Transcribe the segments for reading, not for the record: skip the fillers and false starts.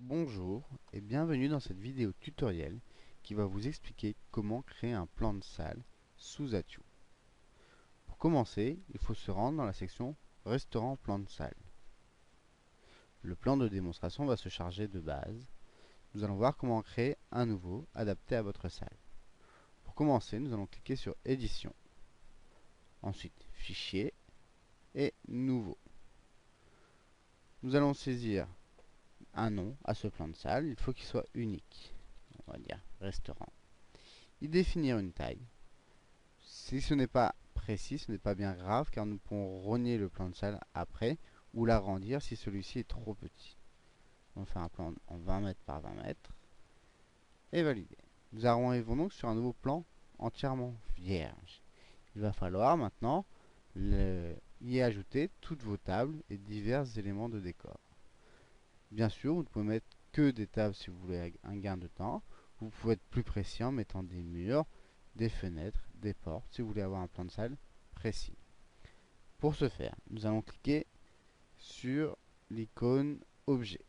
Bonjour et bienvenue dans cette vidéo tutoriel qui va vous expliquer comment créer un plan de salle sous Atio. Pour commencer, il faut se rendre dans la section Restaurant plan de salle. Le plan de démonstration va se charger de base. Nous allons voir comment créer un nouveau adapté à votre salle. Pour commencer, nous allons cliquer sur Édition, ensuite Fichier et Nouveau. Nous allons saisir un nom à ce plan de salle, il faut qu'il soit unique. On va dire restaurant. Y définir une taille. Si ce n'est pas précis, ce n'est pas bien grave car nous pourrons rogner le plan de salle après ou l'agrandir si celui-ci est trop petit. On fait un plan en 20 mètres par 20 mètres et valider. Nous arrivons donc sur un nouveau plan entièrement vierge. Il va falloir maintenant y ajouter toutes vos tables et divers éléments de décor. Bien sûr, vous ne pouvez mettre que des tables si vous voulez un gain de temps. Vous pouvez être plus précis en mettant des murs, des fenêtres, des portes si vous voulez avoir un plan de salle précis. Pour ce faire, nous allons cliquer sur l'icône objet.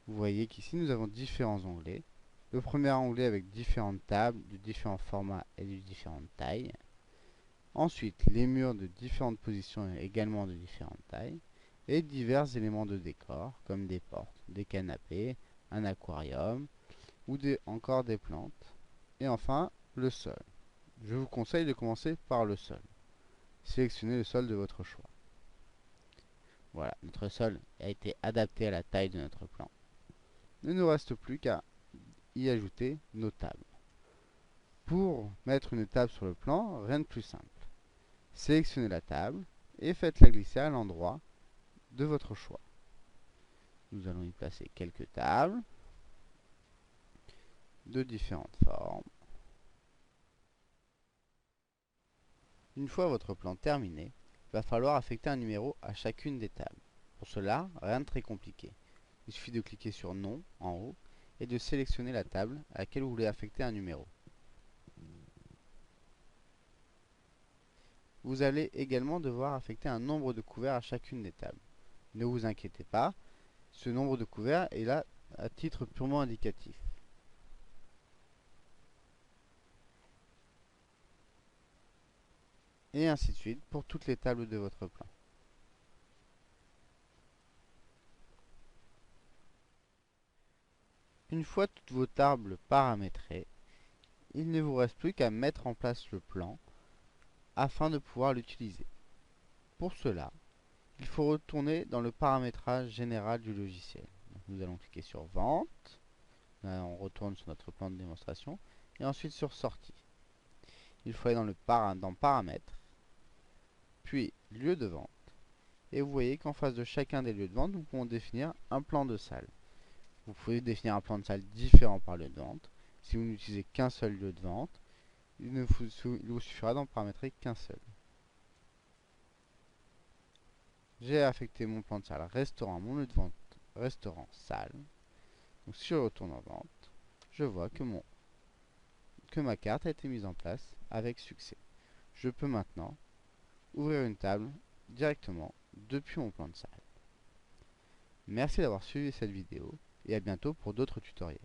Vous voyez qu'ici nous avons différents onglets. Le premier onglet avec différentes tables de différents formats et de différentes tailles. Ensuite, les murs de différentes positions et également de différentes tailles. Et divers éléments de décor comme des portes, des canapés, un aquarium ou encore des plantes. Et enfin, le sol. Je vous conseille de commencer par le sol. Sélectionnez le sol de votre choix. Voilà, notre sol a été adapté à la taille de notre plan. Il ne nous reste plus qu'à y ajouter nos tables. Pour mettre une table sur le plan, rien de plus simple. Sélectionnez la table et faites-la glisser à l'endroit de votre choix. Nous allons y placer quelques tables de différentes formes. Une fois votre plan terminé, il va falloir affecter un numéro à chacune des tables. Pour cela, rien de très compliqué. Il suffit de cliquer sur Nom en haut et de sélectionner la table à laquelle vous voulez affecter un numéro. Vous allez également devoir affecter un nombre de couverts à chacune des tables. Ne vous inquiétez pas, ce nombre de couverts est là à titre purement indicatif. Et ainsi de suite pour toutes les tables de votre plan. Une fois toutes vos tables paramétrées, il ne vous reste plus qu'à mettre en place le plan afin de pouvoir l'utiliser. Pour cela, il faut retourner dans le paramétrage général du logiciel. Donc nous allons cliquer sur Vente, là, on retourne sur notre plan de démonstration, et ensuite sur Sortie. Il faut aller dans Paramètres, puis Lieu de vente, et vous voyez qu'en face de chacun des lieux de vente, nous pouvons définir un plan de salle. Vous pouvez définir un plan de salle différent par lieu de vente. Si vous n'utilisez qu'un seul lieu de vente, il vous suffira d'en paramétrer qu'un seul. J'ai affecté mon plan de salle restaurant, mon lieu de vente restaurant salle. Donc si je retourne en vente, je vois que ma carte a été mise en place avec succès. Je peux maintenant ouvrir une table directement depuis mon plan de salle. Merci d'avoir suivi cette vidéo et à bientôt pour d'autres tutoriels.